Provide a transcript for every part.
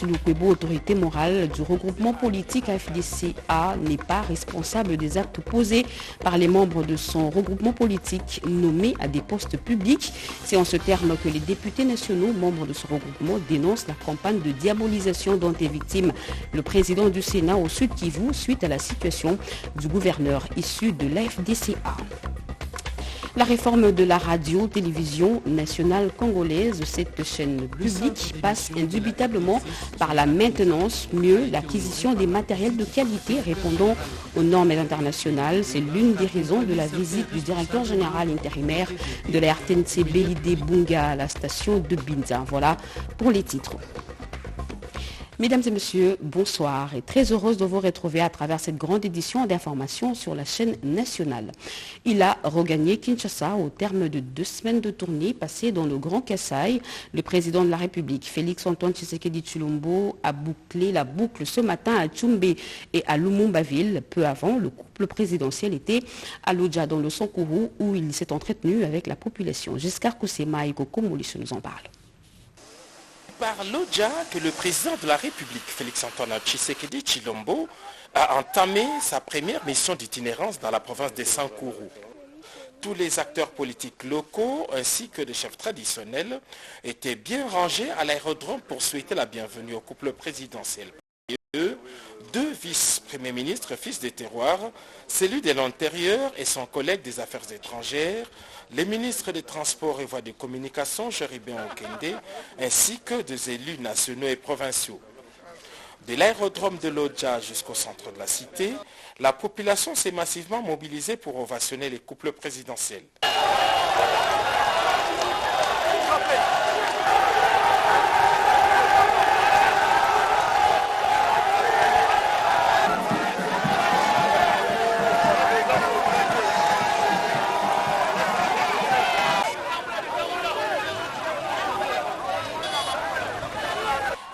Lukwebo, autorité morale du regroupement politique AFDCA, n'est pas responsable des actes posés par les membres de son regroupement politique nommés à des postes publics. C'est en ce terme que les députés nationaux, membres de ce regroupement, dénoncent la campagne de diabolisation dont est victime le président du Sénat au Sud Kivu suite à la situation du gouverneur issu de l'AFDCA. La réforme de la radio-télévision nationale congolaise, cette chaîne publique, passe indubitablement par la maintenance, mieux l'acquisition des matériels de qualité répondant aux normes internationales. C'est l'une des raisons de la visite du directeur général intérimaire de la RTNC Belide Bunga à la station de Binza. Voilà pour les titres. Mesdames et messieurs, bonsoir et très heureuse de vous retrouver à travers cette grande édition d'information sur la chaîne nationale. Il a regagné Kinshasa au terme de 2 semaines de tournée passées dans le Grand Kasaï. Le président de la République, Félix-Antoine Tshisekedi Tshilombo, a bouclé la boucle ce matin à Tchoumbé et à Lumumba-Ville. Peu avant, le couple présidentiel était à Lodja dans le Sankourou où il s'est entretenu avec la population. Giscard Koussema et Koko Moulisso nous en parlent. Par Lodja que le président de la République, Félix-Antoine Tshisekedi Tshilombo, a entamé sa première mission d'itinérance dans la province de Sankourou. Tous les acteurs politiques locaux ainsi que les chefs traditionnels étaient bien rangés à l'aérodrome pour souhaiter la bienvenue au couple présidentiel. Et eux, 2 vice-premiers ministres fils des terroirs, celui de l'Intérieur et son collègue des Affaires étrangères, les ministres des Transports et Voies de Communication, Cherubin Okende, ainsi que des élus nationaux et provinciaux. De l'aérodrome de Lodja jusqu'au centre de la cité, la population s'est massivement mobilisée pour ovationner les couples présidentiels.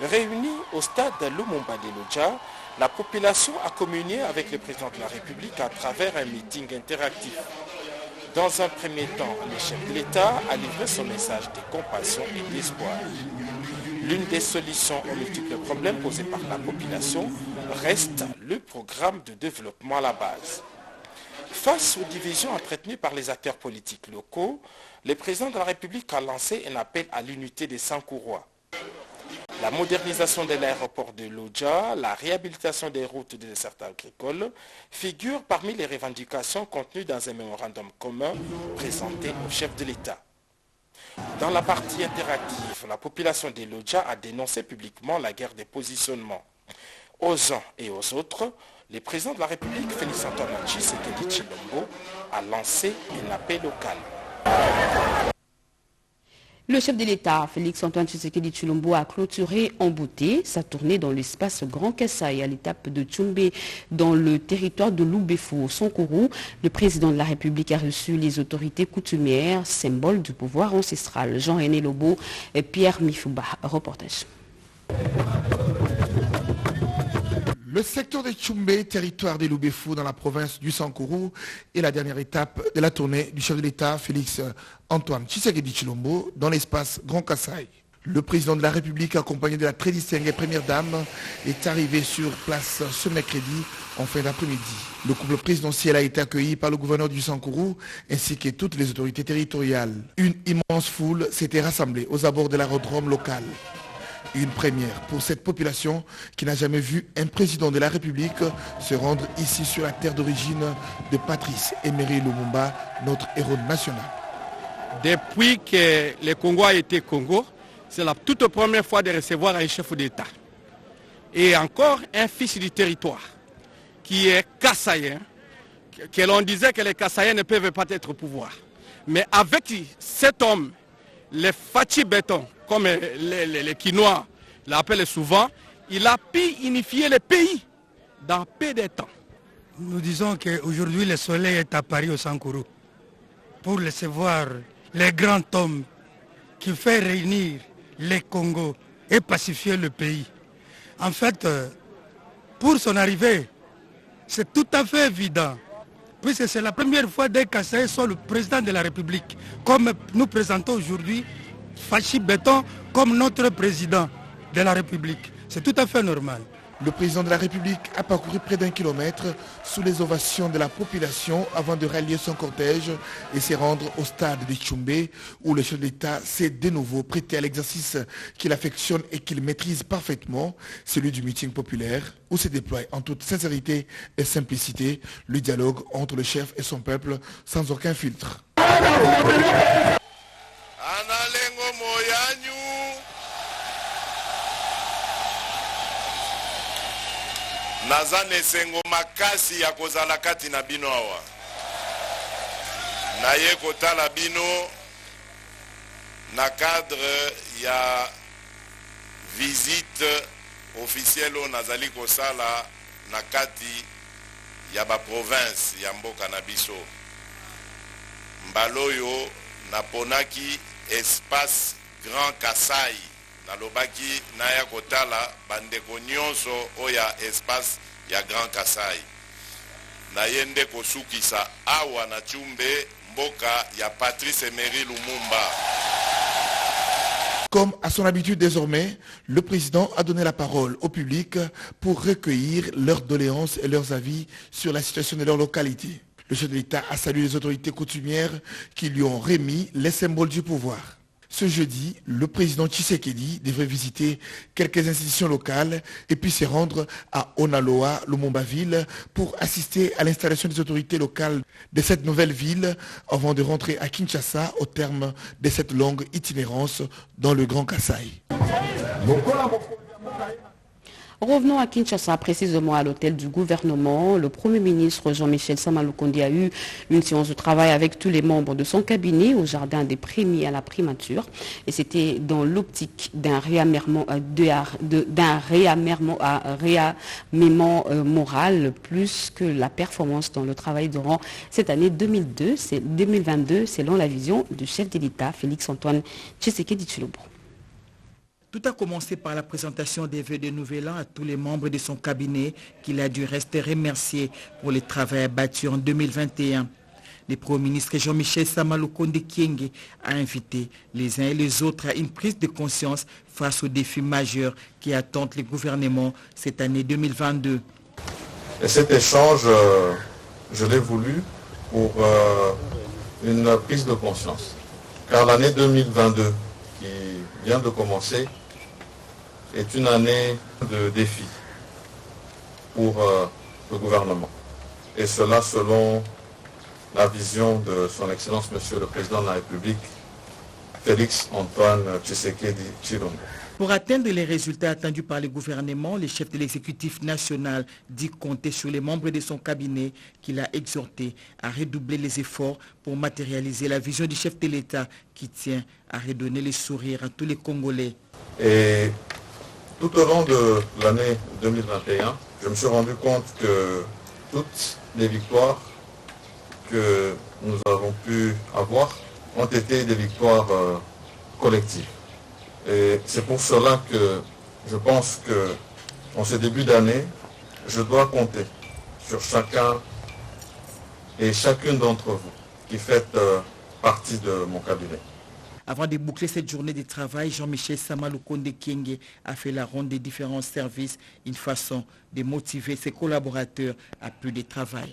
Réunie au stade de Lumumba de Lodja, la population a communié avec le président de la République à travers un meeting interactif. Dans un premier temps, le chef de l'État a livré son message de compassion et d'espoir. L'une des solutions aux multiples problèmes posés par la population reste le programme de développement à la base. Face aux divisions entretenues par les acteurs politiques locaux, le président de la République a lancé un appel à l'unité des Sankourois. La modernisation de l'aéroport de Lodja, la réhabilitation des routes des dessertes agricoles figurent parmi les revendications contenues dans un mémorandum commun présenté au chef de l'État. Dans la partie interactive, la population de Lodja a dénoncé publiquement la guerre des positionnements. Aux uns et aux autres, le président de la République, Félix-Antoine Tshisekedi Tshilombo, a lancé un appel local. Le chef de l'État, Félix-Antoine Tshisekedi Tshilombo, a clôturé en beauté sa tournée dans l'espace Grand Kasaï à l'étape de Tchoumbé dans le territoire de Loubefou au Sankourou. Le président de la République a reçu les autorités coutumières, symbole du pouvoir ancestral. Jean-René Lobo et Pierre Mifouba. Reportage. Le secteur de Tchoumbé, territoire de Loubefou dans la province du Sankourou, est la dernière étape de la tournée du chef de l'État, Félix-Antoine Tshisekedi Tshilombo, dans l'espace Grand Kasaï. Le président de la République, accompagné de la très distinguée première dame, est arrivé sur place ce mercredi en fin d'après-midi. Le couple présidentiel a été accueilli par le gouverneur du Sankourou ainsi que toutes les autorités territoriales. Une immense foule s'était rassemblée aux abords de l'aérodrome local. Une première pour cette population qui n'a jamais vu un président de la République se rendre ici sur la terre d'origine de Patrice Emery Lumumba, notre héros national. Depuis que le Congo a été Congo, c'est la toute première fois de recevoir un chef d'État. Et encore un fils du territoire qui est Kassaïen, que l'on disait que les Kassaïens ne peuvent pas être au pouvoir. Mais avec cet homme, les Fachi Béton, comme les Quinois l'appellent souvent, il a pu unifier le pays dans peu de temps. Nous disons qu'aujourd'hui le soleil est apparu au Sankourou pour recevoir les grands hommes qui fait réunir les Congos et pacifier le pays. En fait, pour son arrivée, c'est tout à fait évident, puisque c'est la première fois des Kassaïens sont le président de la République, comme nous présentons aujourd'hui Fachi Béton comme notre président de la République. C'est tout à fait normal. Le président de la République a parcouru près d'1 kilomètre sous les ovations de la population avant de rallier son cortège et se rendre au stade de Tchoumbé où le chef de l'État s'est de nouveau prêté à l'exercice qu'il affectionne et qu'il maîtrise parfaitement, celui du meeting populaire où se déploie en toute sincérité et simplicité le dialogue entre le chef et son peuple sans aucun filtre. Naza nesengo makasi ya kozala kati na bino awa. Naye kotala bino na cadre ya visite officielle o nazali kosala na kati ya ba province ya mboka na biso. Mbaloyo na ponaki espace Grand Kasai. Nalobaki naya kotala bandeko nyonso oya espace ya Grand Kasai. Nayende kosukisa awa na Tchoumbé mboka ya Patrice Emery Lumumba. Comme à son habitude désormais, le président a donné la parole au public pour recueillir leurs doléances et leurs avis sur la situation de leur localité. Le chef de l'État a salué les autorités coutumières qui lui ont remis les symboles du pouvoir. Ce jeudi, le président Tshisekedi devrait visiter quelques institutions locales et puis se rendre à Onaloa, Lumumba-Ville, pour assister à l'installation des autorités locales de cette nouvelle ville avant de rentrer à Kinshasa au terme de cette longue itinérance dans le Grand Kasaï. Revenons à Kinshasa, précisément à l'hôtel du gouvernement. Le Premier ministre Jean-Michel Sama Lukonde a eu une séance de travail avec tous les membres de son cabinet au jardin des Prémis à la primature. Et c'était dans l'optique d'un réarmement moral plus que la performance dans le travail durant cette année 2022, selon la vision du chef de l'État, Félix-Antoine Tshisekedi Tshilombo. Tout a commencé par la présentation des vœux de Nouvel An à tous les membres de son cabinet qu'il a dû rester remercié pour le travail abattu en 2021. Le Premier ministre Jean-Michel Sama Lukonde Kyenge a invité les uns et les autres à une prise de conscience face aux défis majeurs qui attendent le gouvernement cette année 2022. Et cet échange, je l'ai voulu pour une prise de conscience. Car l'année 2022 qui vient de commencer est une année de défi pour le gouvernement. Et cela selon la vision de son Excellence Monsieur le Président de la République, Félix-Antoine Tshisekedi Tshilombo. Pour atteindre les résultats attendus par le gouvernement, le chef de l'exécutif national dit compter sur les membres de son cabinet qu'il a exhorté à redoubler les efforts pour matérialiser la vision du chef de l'État qui tient à redonner le sourire à tous les Congolais. Et tout au long de l'année 2021, je me suis rendu compte que toutes les victoires que nous avons pu avoir ont été des victoires collectives. Et c'est pour cela que je pense qu'en ce début d'année, je dois compter sur chacun et chacune d'entre vous qui faites partie de mon cabinet. Avant de boucler cette journée de travail, Jean-Michel Sama Lukonde Kyenge a fait la ronde des différents services, une façon de motiver ses collaborateurs à plus de travail.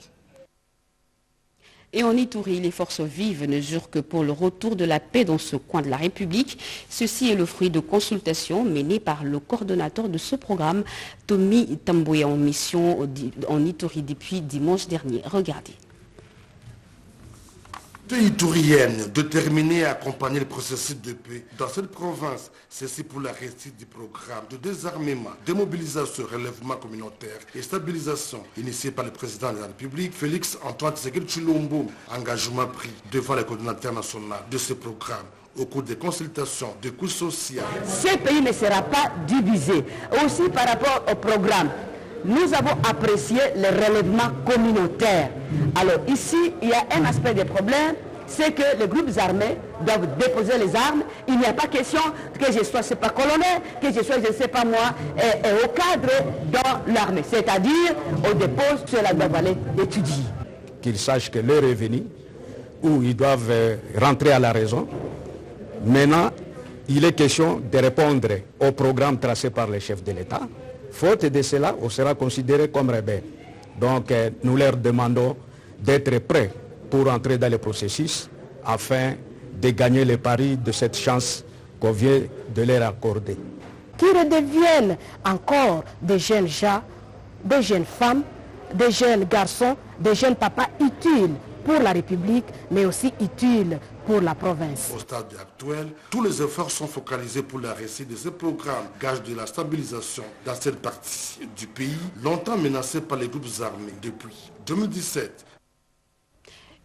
Et en Ituri, les forces vives ne jurent que pour le retour de la paix dans ce coin de la République. Ceci est le fruit de consultations menées par le coordonnateur de ce programme, Tommy Tamboué, en mission en Ituri depuis dimanche dernier. Regardez. Iturienne, déterminée à accompagner le processus de paix dans cette province. Ceci pour la réussite du programme de désarmement, démobilisation, relèvement communautaire et stabilisation initié par le président de la République, Félix-Antoine Tshisekedi Tshilombo. Engagement pris devant le coordinateur national de ce programme au cours des consultations de coûts sociaux. Ce pays ne sera pas divisé. Aussi par rapport au programme, nous avons apprécié le relèvement communautaire. Alors ici, il y a un aspect des problèmes, c'est que les groupes armés doivent déposer les armes. Il n'y a pas question que je sois, c'est pas colonel, que je sois, je ne sais pas moi, au cadre dans l'armée. C'est-à-dire, au dépôt, cela doit aller étudier. Qu'ils sachent que l'heure est venue où ils doivent rentrer à la raison. Maintenant, il est question de répondre au programme tracé par les chefs de l'État. Faute de cela, on sera considéré comme rebelle. Donc nous leur demandons d'être prêts pour entrer dans le processus afin de gagner le pari de cette chance qu'on vient de leur accorder. Qui redeviennent encore des jeunes gens, des jeunes femmes, des jeunes garçons, des jeunes papas utiles pour la République, mais aussi utiles pour la province. Au stade actuel, tous les efforts sont focalisés pour la réussite de ce programme, gage de la stabilisation dans cette partie du pays, longtemps menacée par les groupes armés depuis 2017.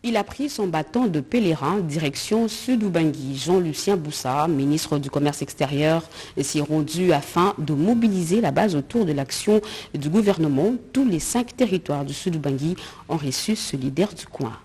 Il a pris son bâton de pèlerin direction Sud-Ubangui. Jean-Lucien Boussa, ministre du Commerce extérieur, s'y est rendu afin de mobiliser la base autour de l'action du gouvernement. Tous les 5 territoires du Sud-Ubangui ont reçu ce leader du coin.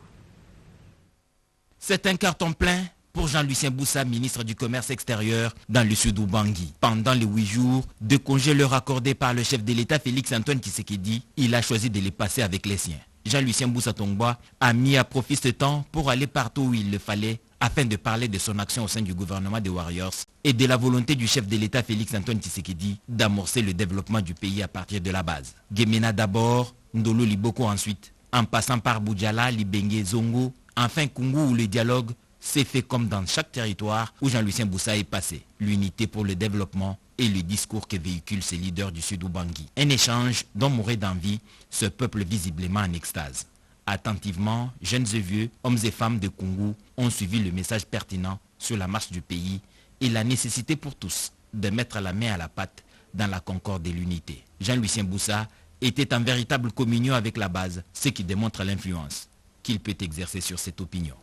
C'est un carton plein pour Jean-Lucien Boussa, ministre du Commerce extérieur dans le Sud-Ubangui. Pendant les 8 jours de congé leur accordés par le chef de l'État Félix-Antoine Tshisekedi, il a choisi de les passer avec les siens. Jean-Lucien Boussa Tongba a mis à profit ce temps pour aller partout où il le fallait afin de parler de son action au sein du gouvernement des Warriors et de la volonté du chef de l'État Félix-Antoine Tshisekedi d'amorcer le développement du pays à partir de la base. Guémena d'abord, Ndolo Liboko ensuite, en passant par Boudjala, Libenge, Zongo, enfin Kungu où le dialogue s'est fait comme dans chaque territoire où Jean-Lucien Boussa est passé. L'unité pour le développement et le discours que véhiculent ces leaders du Sud-Ubangui. Un échange dont mourait d'envie ce peuple visiblement en extase. Attentivement, jeunes et vieux, hommes et femmes de Kungu ont suivi le message pertinent sur la marche du pays et la nécessité pour tous de mettre la main à la pâte dans la concorde et l'unité. Jean-Lucien Boussa était en véritable communion avec la base, ce qui démontre l'influence qu'il peut exercer sur cette opinion.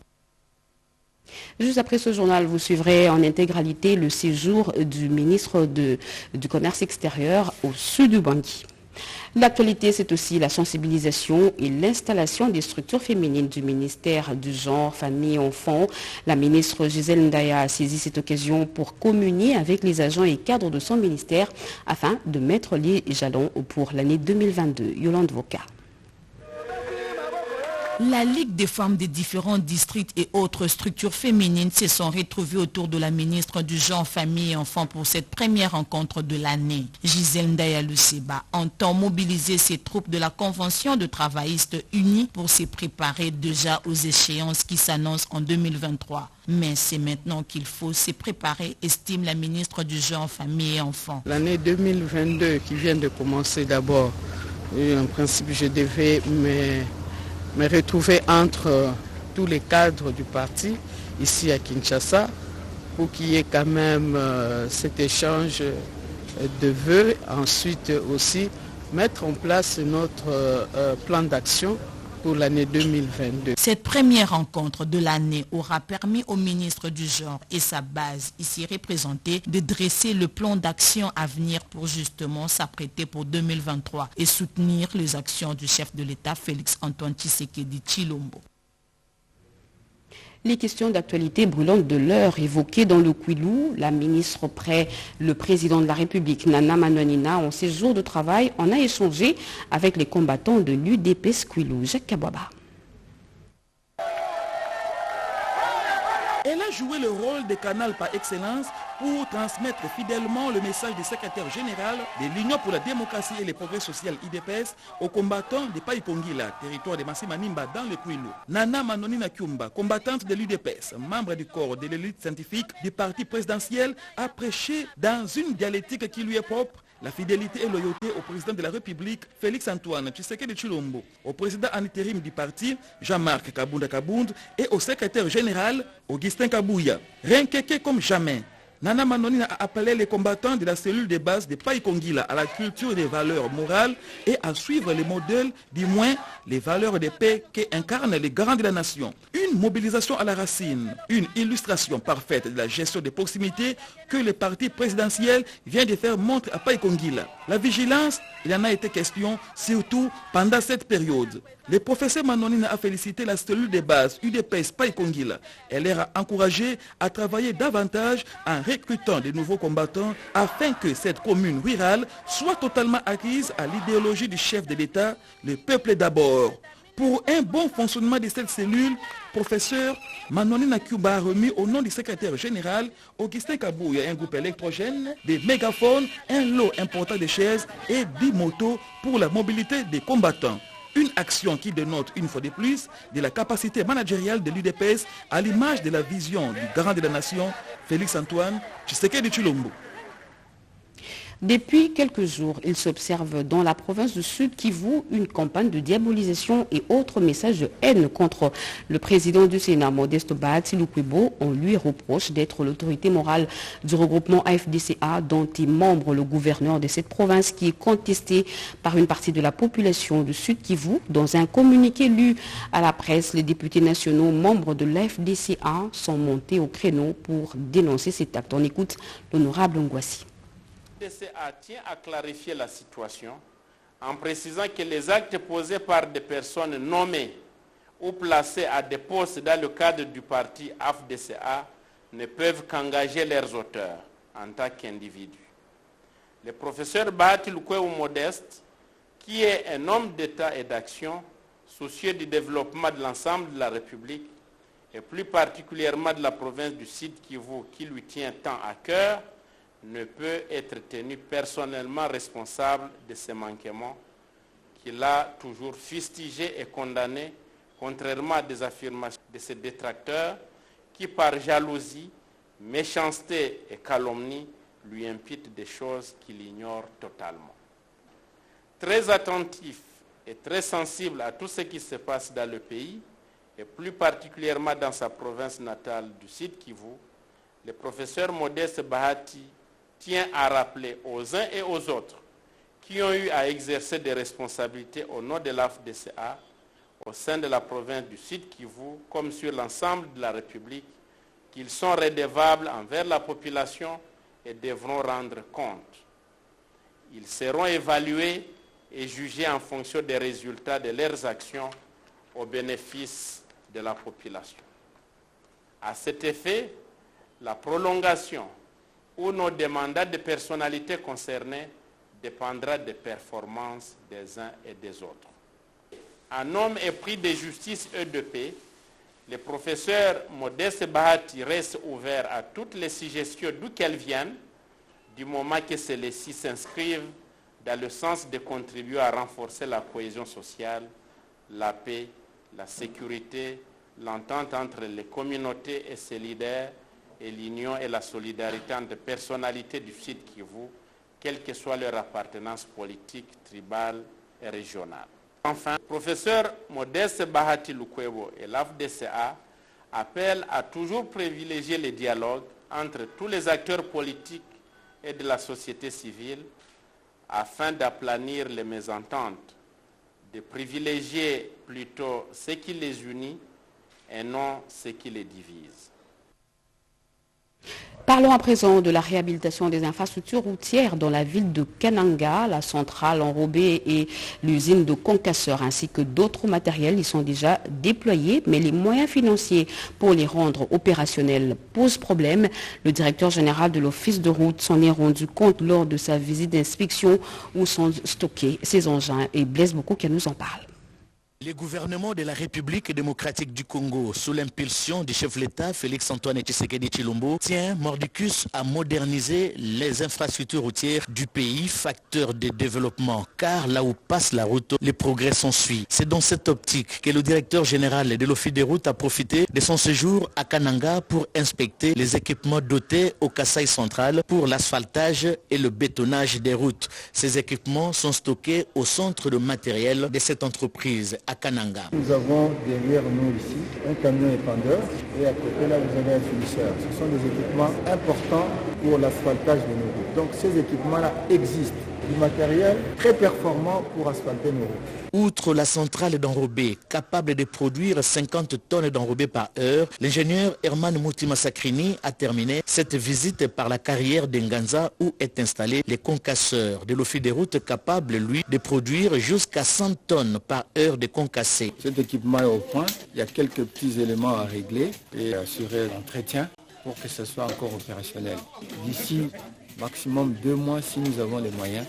Juste après ce journal, vous suivrez en intégralité le séjour du ministre du Commerce extérieur au Sud-Ubangui. L'actualité, c'est aussi la sensibilisation et l'installation des structures féminines du ministère du Genre, Famille et Enfants. La ministre Gisèle Ndaya a saisi cette occasion pour communier avec les agents et cadres de son ministère afin de mettre les jalons pour l'année 2022. Yolande Voka. La Ligue des femmes des différents districts et autres structures féminines se sont retrouvées autour de la ministre du Genre, Famille et Enfants pour cette première rencontre de l'année. Gisèle Ndaya Luseba entend mobiliser ses troupes de la Convention de travaillistes unis pour se préparer déjà aux échéances qui s'annoncent en 2023. Mais c'est maintenant qu'il faut se préparer, estime la ministre du Genre, Famille et Enfants. L'année 2022 qui vient de commencer d'abord, en principe je devais me retrouver entre tous les cadres du parti ici à Kinshasa pour qu'il y ait quand même cet échange de vœux. Ensuite aussi mettre en place notre plan d'action pour l'année 2022. Cette première rencontre de l'année aura permis au ministre du Genre et sa base ici représentée de dresser le plan d'action à venir pour justement s'apprêter pour 2023 et soutenir les actions du chef de l'État Félix-Antoine Tshisekedi Tshilombo. Les questions d'actualité brûlantes de l'heure évoquées dans le Kwilu, la ministre près le président de la République, Nana Manonina, en séjour de travail, en a échangé avec les combattants de l'UDPS Kwilu. Jacques Kabouaba. Elle a joué le rôle de canal par excellence pour transmettre fidèlement le message du secrétaire général de l'Union pour la démocratie et le progrès social IDPS aux combattants de Paikongila, territoire de Massimanimba dans le Kwilu. Nana Manonina Kyumba, combattante de l'UDPS, membre du corps de l'élite scientifique du parti présidentiel, a prêché dans une dialectique qui lui est propre la fidélité et loyauté au président de la République, Félix-Antoine Tshisekedi Tshilombo, au président en intérim du parti, Jean-Marc Kabunda Kabound, et au secrétaire général, Augustin Kabouya. Rinquéqué comme jamais, Nana Manonina a appelé les combattants de la cellule de base de Paikongila à la culture des valeurs morales et à suivre les modèles, du moins les valeurs de paix qu'incarnent les grands de la nation. Une mobilisation à la racine, une illustration parfaite de la gestion des proximités que le parti présidentiel vient de faire montre à Paikongila. La vigilance, il en a été question, surtout pendant cette période. Le professeur Manonina a félicité la cellule de base UDPS Paikongila. Elle leur a encouragé à travailler davantage en recrutant de nouveaux combattants afin que cette commune rurale soit totalement acquise à l'idéologie du chef de l'État, le peuple d'abord. Pour un bon fonctionnement de cette cellule, professeur Manoni Nakuba a remis au nom du secrétaire général Augustin Kabouya un groupe électrogène, des mégaphones, un lot important de chaises et 10 motos pour la mobilité des combattants. Une action qui dénote une fois de plus de la capacité managériale de l'UDPS à l'image de la vision du garant de la nation, Félix Antoine Tshisekedi Tshilombo. Depuis quelques jours, il s'observe dans la province du Sud Kivu une campagne de diabolisation et autres messages de haine contre le président du Sénat, Modeste Bahati Lukwebo. On lui reproche d'être l'autorité morale du regroupement AFDCA dont est membre le gouverneur de cette province qui est contesté par une partie de la population du Sud Kivu. Dans un communiqué lu à la presse, les députés nationaux membres de l'AFDCA sont montés au créneau pour dénoncer cet acte. On écoute l'honorable Ngwasi. l'AFDCA tient à clarifier la situation en précisant que les actes posés par des personnes nommées ou placées à des postes dans le cadre du parti AFDCA ne peuvent qu'engager leurs auteurs en tant qu'individus. Le professeur Bahati Lukwebo Modeste, qui est un homme d'État et d'action, soucieux du développement de l'ensemble de la République, et plus particulièrement de la province du Sud Kivu, qui lui tient tant à cœur, ne peut être tenu personnellement responsable de ces manquements qu'il a toujours fustigés et condamnés, contrairement à des affirmations de ses détracteurs qui, par jalousie, méchanceté et calomnie, lui imputent des choses qu'il ignore totalement. Très attentif et très sensible à tout ce qui se passe dans le pays, et plus particulièrement dans sa province natale du Sud Kivu, le professeur Modeste Bahati tient à rappeler aux uns et aux autres qui ont eu à exercer des responsabilités au nom de l'AFDCA au sein de la province du Sud Kivu comme sur l'ensemble de la République qu'ils sont redevables envers la population et devront rendre compte. Ils seront évalués et jugés en fonction des résultats de leurs actions au bénéfice de la population. À cet effet, la prolongation ou nos mandats de personnalités concernées dépendra des performances des uns et des autres. En homme épris de justice et de paix, le professeur Modeste Bahati reste ouvert à toutes les suggestions d'où qu'elles viennent, du moment que celles-ci s'inscrivent dans le sens de contribuer à renforcer la cohésion sociale, la paix, la sécurité, l'entente entre les communautés et ses leaders, et l'union et la solidarité entre personnalités du Sud Kivu, quelle que soit leur appartenance politique, tribale et régionale. Enfin, le professeur Modeste Bahati Lukwebo et l'AFDCA appellent à toujours privilégier le dialogue entre tous les acteurs politiques et de la société civile afin d'aplanir les mésententes, de privilégier plutôt ce qui les unit et non ce qui les divise. Parlons à présent de la réhabilitation des infrastructures routières dans la ville de Kananga. La centrale enrobée et l'usine de concasseurs ainsi que d'autres matériels y sont déjà déployés, mais les moyens financiers pour les rendre opérationnels posent problème. Le directeur général de l'Office de route s'en est rendu compte lors de sa visite d'inspection où sont stockés ces engins, et Blaise Boko qui nous en parle. Le gouvernement de la République démocratique du Congo, sous l'impulsion du chef de l'État Félix Antoine Tshisekedi Tshilombo, tient mordicus à moderniser les infrastructures routières du pays, facteur de développement, car là où passe la route, les progrès sont suivis. C'est dans cette optique que le directeur général de l'Office des routes a profité de son séjour à Kananga pour inspecter les équipements dotés au Kasaï central pour l'asphaltage et le bétonnage des routes. Ces équipements sont stockés au centre de matériel de cette entreprise à Kananga. Nous avons derrière nous ici un camion épandeur et à côté là vous avez un finisseur. Ce sont des équipements importants pour l'asphaltage de nos routes. Donc ces équipements-là existent. Du matériel très performant pour asphalter nos routes. Outre la centrale d'enrobé, capable de produire 50 tonnes d'enrobé par heure, l'ingénieur Herman Moutima Sakrini a terminé cette visite par la carrière d'Nganza où est installé les concasseurs de l'Office des routes capable, lui, de produire jusqu'à 100 tonnes par heure de concassés. Cet équipement est au point, il y a quelques petits éléments à régler et assurer l'entretien pour que ce soit encore opérationnel. D'ici maximum 2 mois, si nous avons les moyens,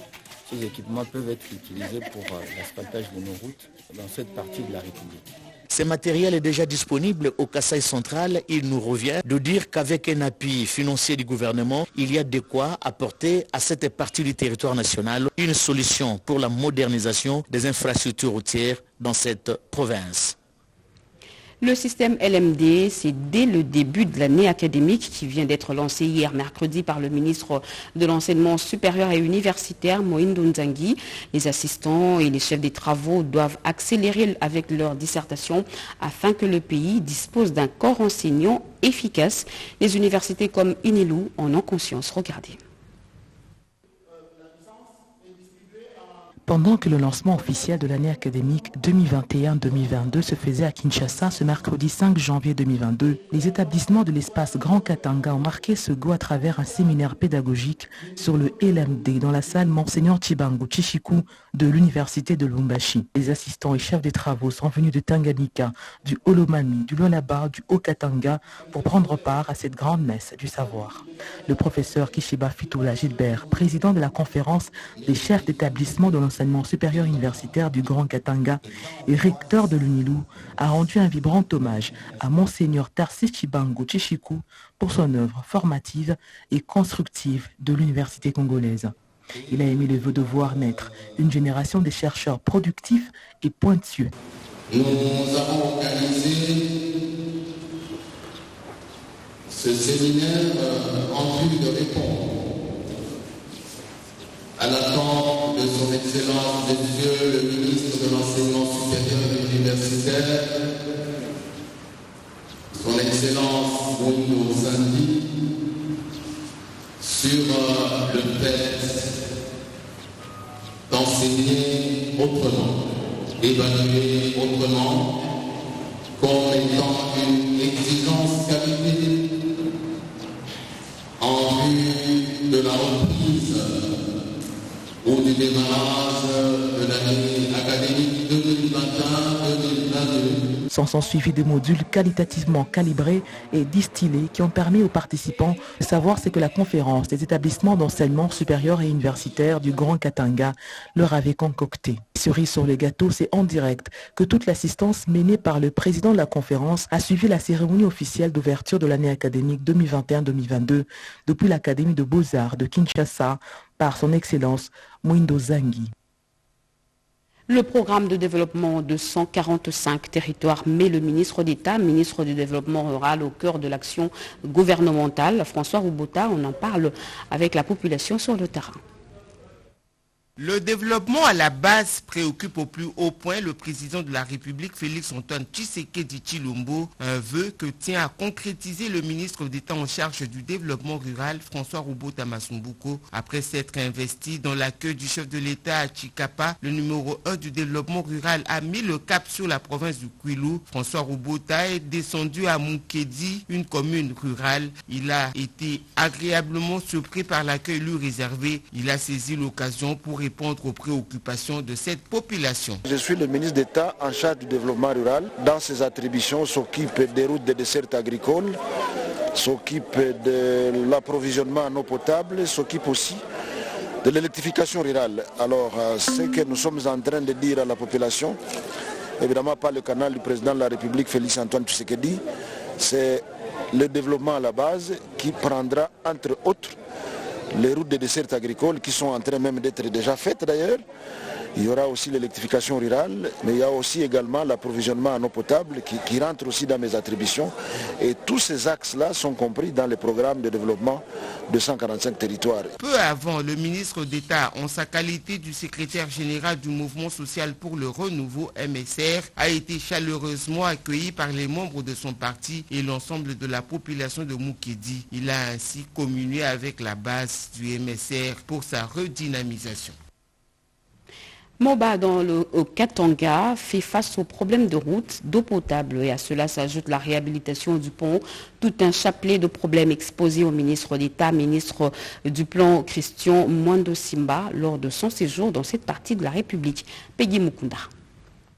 Ces équipements peuvent être utilisés pour l'asphaltage de nos routes dans cette partie de la République. Ce matériel est déjà disponible au Kasaï central. Il nous revient de dire qu'avec un appui financier du gouvernement, il y a de quoi apporter à cette partie du territoire national une solution pour la modernisation des infrastructures routières dans cette province. Le système LMD, c'est dès le début de l'année académique qui vient d'être lancé hier mercredi par le ministre de l'Enseignement supérieur et universitaire, Moïndo Nzangi. Les assistants et les chefs des travaux doivent accélérer avec leur dissertation afin que le pays dispose d'un corps enseignant efficace. Les universités comme Inilou en ont conscience. Regardez. Pendant que le lancement officiel de l'année académique 2021-2022 se faisait à Kinshasa ce mercredi 5 janvier 2022, les établissements de l'espace Grand Katanga ont marqué ce goût à travers un séminaire pédagogique sur le LMD dans la salle Monseigneur Chibangu Chichiku de l'université de Lubumbashi. Les assistants et chefs des travaux sont venus de Tanganyika, du Olomami, du Lualaba, du Haut-Katanga pour prendre part à cette grande messe du savoir. Le professeur Kishiba Fitoula Gilbert, président de la conférence des chefs d'établissement de l'enseignement supérieur universitaire du Grand Katanga et recteur de l'UNILU, a rendu un vibrant hommage à Monseigneur Tarsis Chibangu Chichiku pour son œuvre formative et constructive de l'université congolaise. Il a émis le vœu de voir naître une génération de chercheurs productifs et pointueux. Nous avons organisé ce séminaire en vue de répondre à l'attente de son Excellence des Dieux, le ministre de l'Enseignement supérieur et universitaire, son Excellence Moïndo Nzangi, sur le fait d'enseigner autrement, d'évaluer autrement, comme étant une exigence qualité en vue de la reprise ou du démarrage de l'année académique 2021-2022. S'en suivi des modules qualitativement calibrés et distillés qui ont permis aux participants de savoir ce que la conférence des établissements d'enseignement supérieur et universitaire du Grand Katanga leur avait concocté. Cerise sur les gâteaux, c'est en direct que toute l'assistance menée par le président de la conférence a suivi la cérémonie officielle d'ouverture de l'année académique 2021-2022 depuis l'Académie de Beaux-Arts de Kinshasa par son Excellence Moïndo Nzangi. Le programme de développement de 145 territoires met le ministre d'État, ministre du Développement rural, au cœur de l'action gouvernementale. François Roubota, on en parle avec la population sur le terrain. Le développement à la base préoccupe au plus haut point le président de la République, Félix Antoine Tshisekedi Tshilombo, un vœu que tient à concrétiser le ministre d'État en charge du développement rural, François Roubota Masumbuko, après s'être investi dans l'accueil du chef de l'État à Chikapa. Le numéro 1 du développement rural a mis le cap sur la province du Kwilu. François Roubota est descendu à Mukedi, une commune rurale. Il a été agréablement surpris par l'accueil lui réservé. Il a saisi l'occasion pour répondre aux préoccupations de cette population. Je suis le ministre d'État en charge du développement rural. Dans ses attributions, s'occupe des routes de dessert agricoles, s'occupe de l'approvisionnement en eau potable, s'occupe aussi de l'électrification rurale. Alors, ce que nous sommes en train de dire à la population, évidemment par le canal du président de la République, Félix Antoine Tshisekedi, c'est le développement à la base qui prendra, entre autres, les routes de dessert agricoles qui sont en train même d'être déjà faites d'ailleurs. Il y aura aussi l'électrification rurale, mais il y a aussi également l'approvisionnement en eau potable qui rentre aussi dans mes attributions. Et tous ces axes-là sont compris dans le programme de développement de 145 territoires. Peu avant, le ministre d'État, en sa qualité du secrétaire général du Mouvement social pour le renouveau MSR, a été chaleureusement accueilli par les membres de son parti et l'ensemble de la population de Mukedi. Il a ainsi communié avec la base du MSR pour sa redynamisation. Moba dans le Katanga fait face aux problèmes de route, d'eau potable et à cela s'ajoute la réhabilitation du pont. Tout un chapelet de problèmes exposés au ministre d'État, ministre du Plan Christian Mwando Simba lors de son séjour dans cette partie de la République. Peggy Mukunda.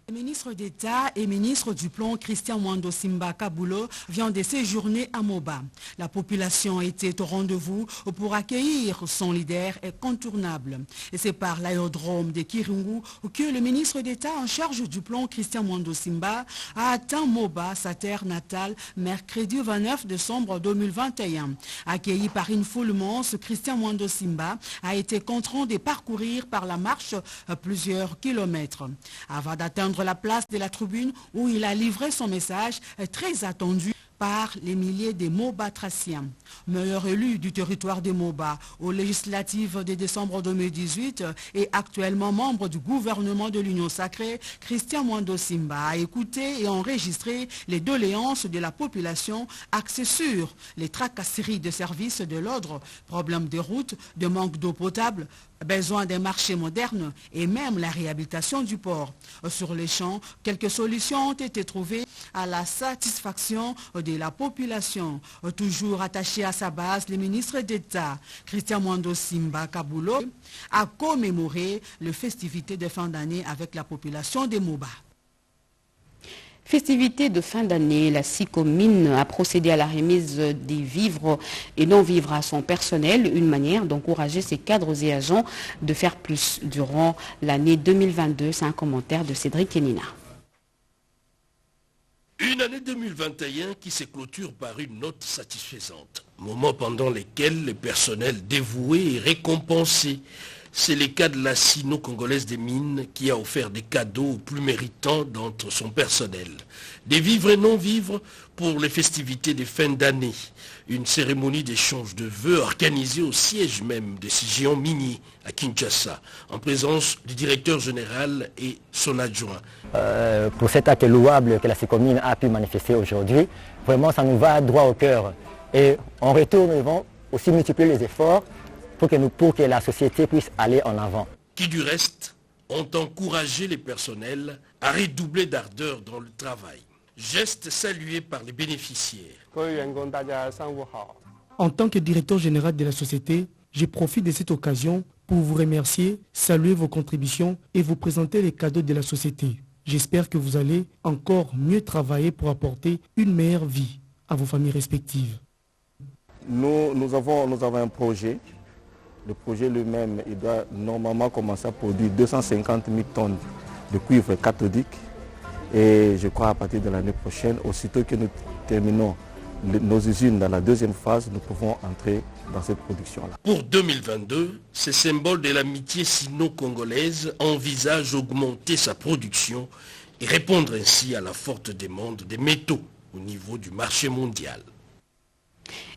Le ministre d'État et ministre du Plan Christian Mwando Simba Kabulo vient de séjourner à Moba. La population était au rendez-vous pour accueillir son leader incontournable. Et c'est par l'aérodrome de Kirungu que le ministre d'État en charge du Plan Christian Mwando Simba a atteint Moba, sa terre natale, mercredi 29 décembre 2021. Accueilli par une foule immense, Christian Mwando Simba a été contraint de parcourir par la marche plusieurs kilomètres. Avant d'atteindre la place de la tribune où il a livré son message très attendu par les milliers de Moba-Traciens. Meilleur élu du territoire de Moba aux législatives de décembre 2018 et actuellement membre du gouvernement de l'Union sacrée, Christian Mwando Simba a écouté et enregistré les doléances de la population axées sur les tracasseries de services de l'ordre, problèmes de routes, de manque d'eau potable, besoin d'un marché moderne et même la réhabilitation du port. Sur les champs, quelques solutions ont été trouvées à la satisfaction de la population. Toujours attaché à sa base, le ministre d'État, Christian Mwando Simba Kabulo, a commémoré les festivités de fin d'année avec la population de Moba. Festivités de fin d'année, la SICOMINE a procédé à la remise des vivres et non-vivres à son personnel, une manière d'encourager ses cadres et agents de faire plus durant l'année 2022. C'est un commentaire de Cédric Kenina. Une année 2021 qui se clôture par une note satisfaisante, moment pendant lequel le personnel dévoué est récompensé. C'est le cas de la Sino-Congolaise des Mines qui a offert des cadeaux aux plus méritants d'entre son personnel. Des vivres et non-vivres pour les festivités de fin d'année. Une cérémonie d'échange de vœux organisée au siège même de Sigion Minier à Kinshasa, en présence du directeur général et son adjoint. Pour cet acte louable que la SICOMINE a pu manifester aujourd'hui, vraiment ça nous va droit au cœur. Et en retour, nous devons aussi multiplier les efforts pour que la société puisse aller en avant. Qui du reste ont encouragé les personnels à redoubler d'ardeur dans le travail. Geste salué par les bénéficiaires. En tant que directeur général de la société, je profite de cette occasion pour vous remercier, saluer vos contributions et vous présenter les cadeaux de la société. J'espère que vous allez encore mieux travailler pour apporter une meilleure vie à vos familles respectives. Nous avons un projet. Le projet lui-même, il doit normalement commencer à produire 250 000 tonnes de cuivre cathodique. Et je crois à partir de l'année prochaine, aussitôt que nous terminons nos usines dans la deuxième phase, nous pouvons entrer dans cette production-là. Pour 2022, ce symbole de l'amitié sino-congolaise envisage d'augmenter sa production et répondre ainsi à la forte demande des métaux au niveau du marché mondial.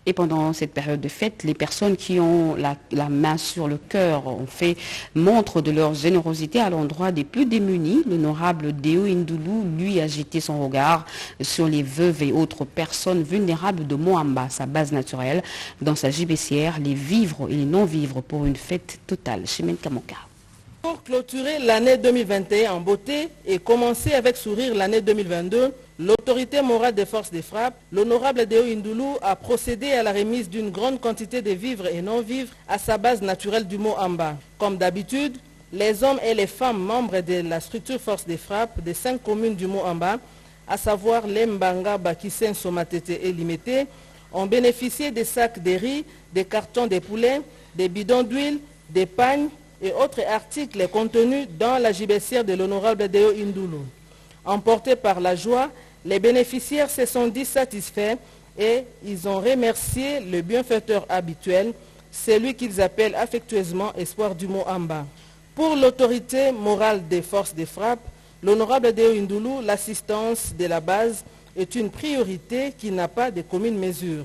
Et pendant cette période de fête, les personnes qui ont la main sur le cœur ont fait montre de leur générosité à l'endroit des plus démunis. L'honorable Deo Indulu, lui, a jeté son regard sur les veuves et autres personnes vulnérables de Moamba, sa base naturelle, dans sa gibecière, les vivres et les non-vivres pour une fête totale. Chimène Kamoka. Pour clôturer l'année 2021 en beauté et commencer avec sourire l'année 2022, l'autorité morale des forces de frappe, l'honorable Deo Indulu, a procédé à la remise d'une grande quantité de vivres et non-vivres à sa base naturelle du Moamba. Comme d'habitude, les hommes et les femmes membres de la structure force de frappe des 5 communes du Moamba, à savoir Lembanga, Bakisen, Somatete et Limete, ont bénéficié des sacs de riz, des cartons de poulet, des bidons d'huile, des pagnes et autres articles contenus dans la gibecière de l'honorable Deo Indulu. Emportés par la joie, les bénéficiaires se sont dit satisfaits et ils ont remercié le bienfaiteur habituel, celui qu'ils appellent affectueusement Espoir du Moamba. Pour l'autorité morale des forces de frappe, l'honorable Deo Indulu, l'assistance de la base est une priorité qui n'a pas de commune mesure.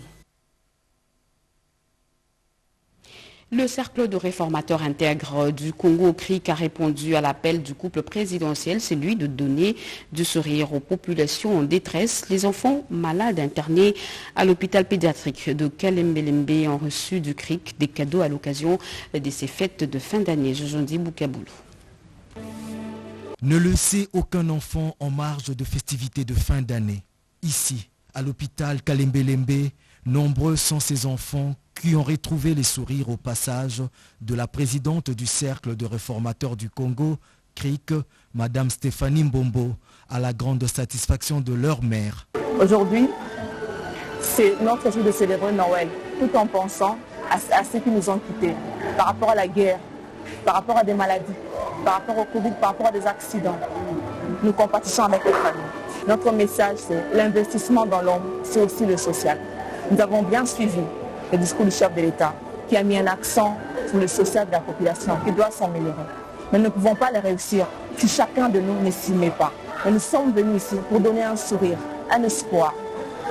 Le cercle de réformateurs intègres du Congo CRIC a répondu à l'appel du couple présidentiel, celui de donner du sourire aux populations en détresse. Les enfants malades internés à l'hôpital pédiatrique de Kalembelembe ont reçu du CRIC des cadeaux à l'occasion de ces fêtes de fin d'année. Jojondi Boukaboulou. Ne laissez aucun enfant en marge de festivités de fin d'année. Ici, à l'hôpital Kalembelembe, nombreux sont ces enfants qui ont retrouvé les sourires au passage de la présidente du Cercle de réformateurs du Congo, CRIC, Madame Stéphanie Mbombo, à la grande satisfaction de leur mère. Aujourd'hui, c'est notre jour de célébrer Noël, tout en pensant à ceux qui nous ont quittés, par rapport à la guerre, par rapport à des maladies, par rapport au Covid, par rapport à des accidents. Nous compatissons avec les familles. Notre message, c'est l'investissement dans l'homme, c'est aussi le social. Nous avons bien suivi le discours du chef de l'État qui a mis un accent sur le social de la population qui doit s'améliorer. Mais nous ne pouvons pas le réussir si chacun de nous ne s'y met pas. Et nous sommes venus ici pour donner un sourire, un espoir,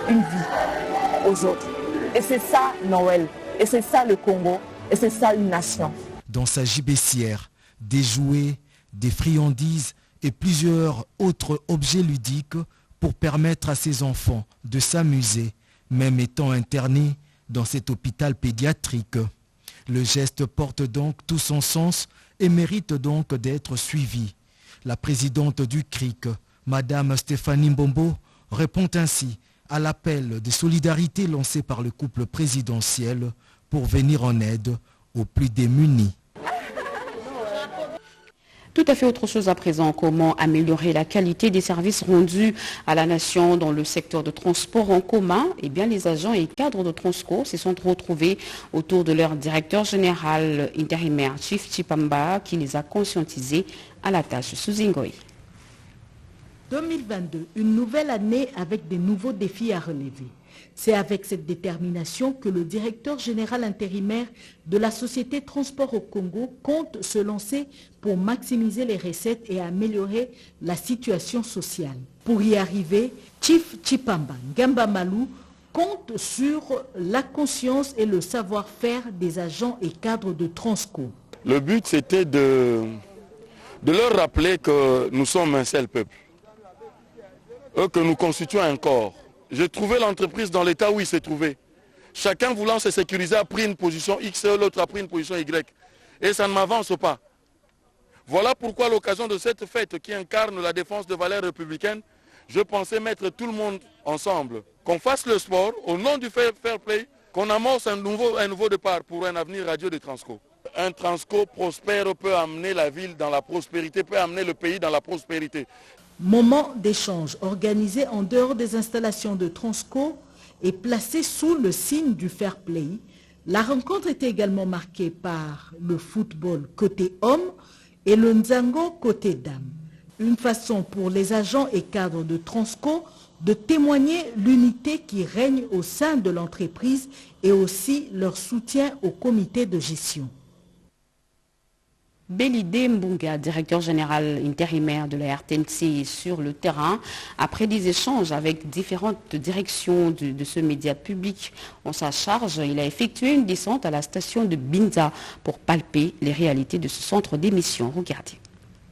une vie aux autres. Et c'est ça Noël, et c'est ça le Congo, et c'est ça une nation. Dans sa gibecière, des jouets, des friandises et plusieurs autres objets ludiques pour permettre à ses enfants de s'amuser, même étant internés dans cet hôpital pédiatrique. Le geste porte donc tout son sens et mérite donc d'être suivi. La présidente du CRIC, Madame Stéphanie Mbombo, répond ainsi à l'appel de solidarité lancé par le couple présidentiel pour venir en aide aux plus démunis. Tout à fait autre chose à présent. Comment améliorer la qualité des services rendus à la nation dans le secteur de transport en commun? Eh bien, les agents et cadres de Transco se sont retrouvés autour de leur directeur général intérimaire, Chief Chipamba, qui les a conscientisés à la tâche. Souzingoy. 2022, une nouvelle année avec des nouveaux défis à relever. C'est avec cette détermination que le directeur général intérimaire de la société Transport au Congo compte se lancer pour maximiser les recettes et améliorer la situation sociale. Pour y arriver, Chief Chipamba Ngamba Malou compte sur la conscience et le savoir-faire des agents et cadres de Transco. Le but, c'était de leur rappeler que nous sommes un seul peuple, que nous constituons un corps. J'ai trouvé l'entreprise dans l'état où il s'est trouvé. Chacun voulant se sécuriser a pris une position X, l'autre a pris une position Y. Et ça ne m'avance pas. Voilà pourquoi à l'occasion de cette fête qui incarne la défense de valeurs républicaines, je pensais mettre tout le monde ensemble. Qu'on fasse le sport au nom du fair play, qu'on amorce un nouveau départ pour un avenir radieux de Transco. Un Transco prospère peut amener la ville dans la prospérité, peut amener le pays dans la prospérité. Moment d'échange organisé en dehors des installations de Transco et placé sous le signe du fair play. La rencontre était également marquée par le football côté homme et le Nzango côté dame. Une façon pour les agents et cadres de Transco de témoigner l'unité qui règne au sein de l'entreprise et aussi leur soutien au comité de gestion. Belide Mbunga, directeur général intérimaire de la RTNC sur le terrain, après des échanges avec différentes directions de ce média public en sa charge, il a effectué une descente à la station de Binza pour palper les réalités de ce centre d'émission. Regardez.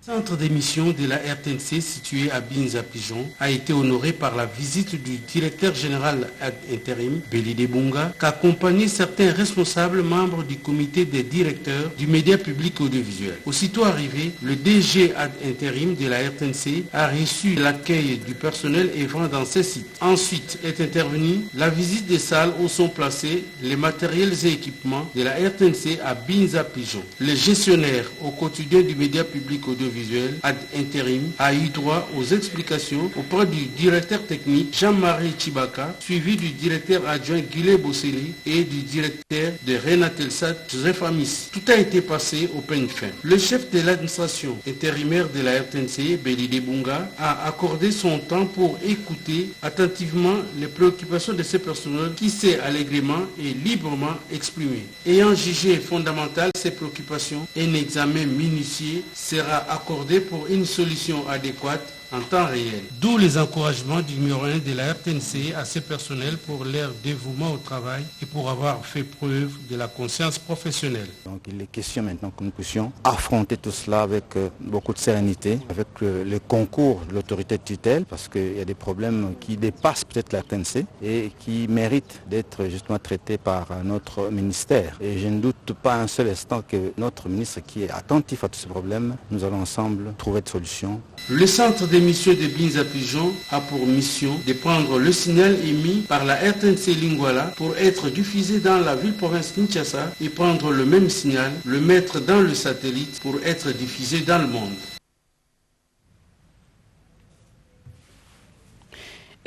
Le centre d'émission de la RTNC situé à Binza-Pigeon a été honoré par la visite du directeur général ad intérim, Belide Bunga, qui a accompagné certains responsables membres du comité des directeurs du média public audiovisuel. Aussitôt arrivé, le DG ad intérim de la RTNC a reçu l'accueil du personnel œuvrant dans ces sites. Ensuite est intervenue la visite des salles où sont placés les matériels et équipements de la RTNC à Binza-Pigeon. Le gestionnaire au quotidien du média public audiovisuel ad intérim a eu droit aux explications auprès du directeur technique Jean-Marie Chibaka, suivi du directeur adjoint Guillet Bosseli et du directeur de Renatelsat Joseph Amis. Tout a été passé au peigne fin. Le chef de l'administration intérimaire de la RTNC, Belide Bunga, a accordé son temps pour écouter attentivement les préoccupations de ces personnels qui s'est allègrement et librement exprimé. Ayant jugé fondamental ces préoccupations, un examen minutieux sera accordé pour une solution adéquate en temps réel. D'où les encouragements du numéro 1 de la RTNC à ses personnels pour leur dévouement au travail et pour avoir fait preuve de la conscience professionnelle. Donc il est question maintenant que nous puissions affronter tout cela avec beaucoup de sérénité, avec le concours de l'autorité de tutelle, parce qu'il y a des problèmes qui dépassent peut-être la RTNC et qui méritent d'être justement traités par notre ministère. Et je ne doute pas un seul instant que notre ministre qui est attentif à tous ces problèmes, nous allons ensemble trouver des solutions. Le centre d'émission de Binza-Pigeon a pour mission de prendre le signal émis par la RTNC Lingwala pour être diffusé dans la ville-province Kinshasa et prendre le même signal, le mettre dans le satellite pour être diffusé dans le monde.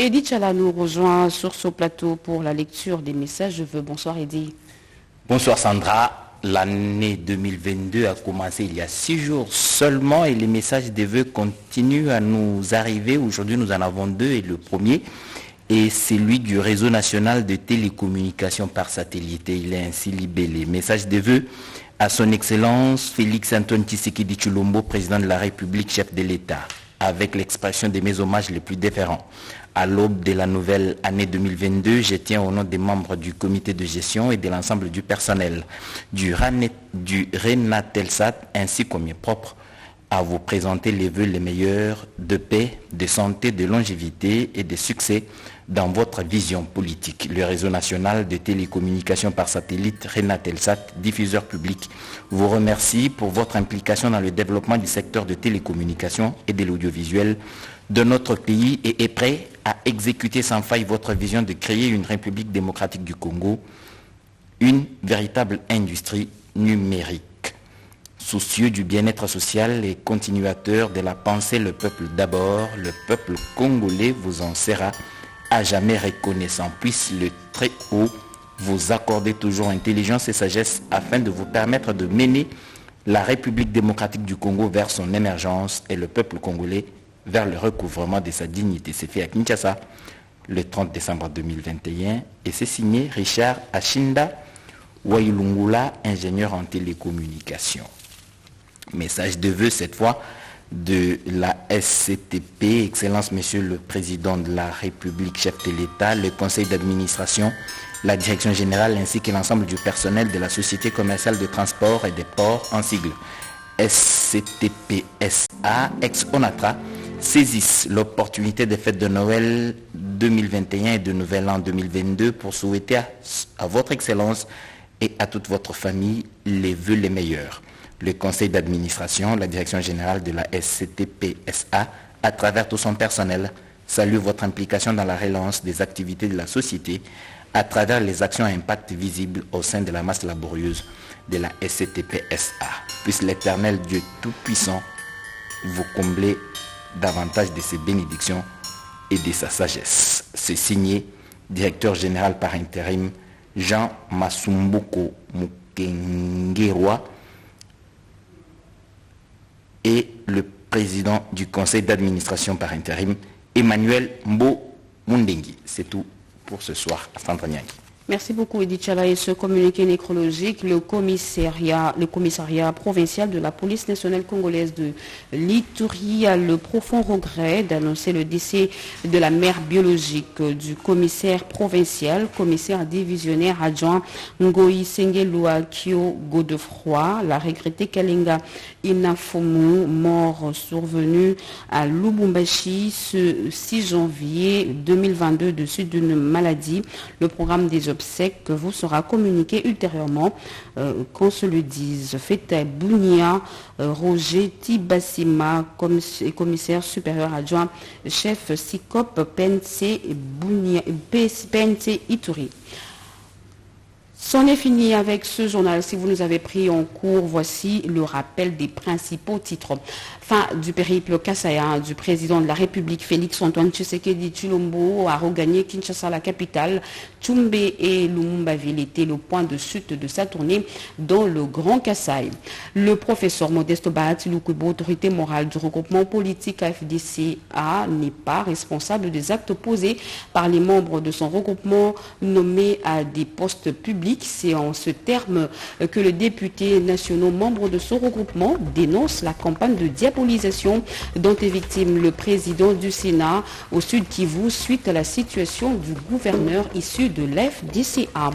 Edith Chala nous rejoint sur ce plateau pour la lecture des messages de vœux. Bonsoir Edith. Bonsoir Sandra. L'année 2022 a commencé il y a 6 jours seulement et les messages de vœux continuent à nous arriver. Aujourd'hui nous en avons 2 et le premier est celui du réseau national de télécommunications par satellite. Il est ainsi libellé. Message de vœux à son Excellence Félix Antoine Tshisekedi Tshilombo, président de la République, chef de l'État, avec l'expression de mes hommages les plus déférents. À l'aube de la nouvelle année 2022, je tiens au nom des membres du comité de gestion et de l'ensemble du personnel du Renatelsat ainsi qu'au mien propre à vous présenter les vœux les meilleurs de paix, de santé, de longévité et de succès dans votre vision politique. Le réseau national de télécommunications par satellite Renatelsat, diffuseur public, vous remercie pour votre implication dans le développement du secteur de télécommunications et de l'audiovisuel de notre pays et est prêt à exécuter sans faille votre vision de créer une République démocratique du Congo, une véritable industrie numérique. Soucieux du bien-être social et continuateur de la pensée le peuple d'abord, le peuple congolais vous en sera à jamais reconnaissant. Puisse le Très-Haut vous accorder toujours intelligence et sagesse afin de vous permettre de mener la République démocratique du Congo vers son émergence et le peuple congolais vers le recouvrement de sa dignité. C'est fait à Kinshasa le 30 décembre 2021 et c'est signé Richard Ashinda Wailungula, ingénieur en télécommunications. Message de vœux cette fois de la SCTP, Excellence Monsieur le Président de la République, chef de l'État, le Conseil d'administration, la Direction générale ainsi que l'ensemble du personnel de la Société commerciale de transport et des ports en sigle SCTPSA, ex-ONATRA, saisissent l'opportunité des fêtes de Noël 2021 et de Nouvel An 2022 pour souhaiter à votre Excellence et à toute votre famille les vœux les meilleurs. Le conseil d'administration, la direction générale de la SCTPSA, à travers tout son personnel, salue votre implication dans la relance des activités de la société à travers les actions à impact visibles au sein de la masse laborieuse de la SCTPSA. Puisse l'Éternel Dieu Tout-Puissant vous combler davantage de ses bénédictions et de sa sagesse. C'est signé directeur général par intérim Jean Masumboko Mukengerwa et le président du conseil d'administration par intérim Emmanuel Mbo Mundengi. C'est tout pour ce soir à Sandra Nyang. Merci beaucoup Edith Chala. Et ce communiqué nécrologique, le commissariat provincial de la police nationale congolaise de l'Ituri a le profond regret d'annoncer le décès de la mère biologique du commissaire provincial, commissaire divisionnaire adjoint Ngoï Sengelua Kyo Godefroy, la regrettée Kalinga Inafomu, mort survenu à Lubumbashi ce 6 janvier 2022 de suite d'une maladie. Le programme des obsèques vous sera communiqué ultérieurement, qu'on se le dise. Feta Bounia Roger Tibassima, commissaire supérieur adjoint, chef SICOP PNC Ituri. C'en est fini avec ce journal. Si vous nous avez pris en cours, voici le rappel des principaux titres. Fin du périple kassaïen du président de la République Félix Antoine Tshisekedi Tshilombo a regagné Kinshasa, la capitale. Tchumbe et Lumumbaville étaient le point de chute de sa tournée dans le Grand Kasaï. Le professeur Modeste Bahati Lukubo, autorité morale du regroupement politique AFDCA, n'est pas responsable des actes posés par les membres de son regroupement nommés à des postes publics. C'est en ce terme que le député national membre de ce regroupement dénonce la campagne de diabolisation dont est victime le président du Sénat au Sud Kivu suite à la situation du gouverneur issu de l'FDCA.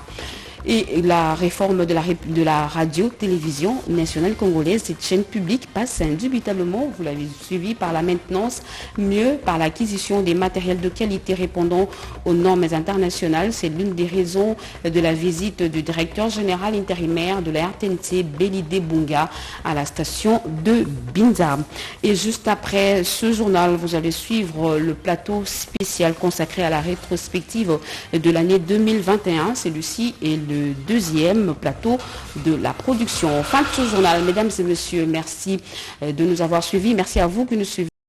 Et la réforme de la radio-télévision nationale congolaise, cette chaîne publique passe indubitablement, vous l'avez suivi, par la maintenance, mieux par l'acquisition des matériels de qualité répondant aux normes internationales. C'est l'une des raisons de la visite du directeur général intérimaire de la RTNC, Belide Bunga, à la station de Binza. Et juste après ce journal, vous allez suivre le plateau spécial consacré à la rétrospective de l'année 2021. Celui-ci est le deuxième plateau de la production. Fin de ce journal, mesdames et messieurs, merci de nous avoir suivis. Merci à vous que nous suivez.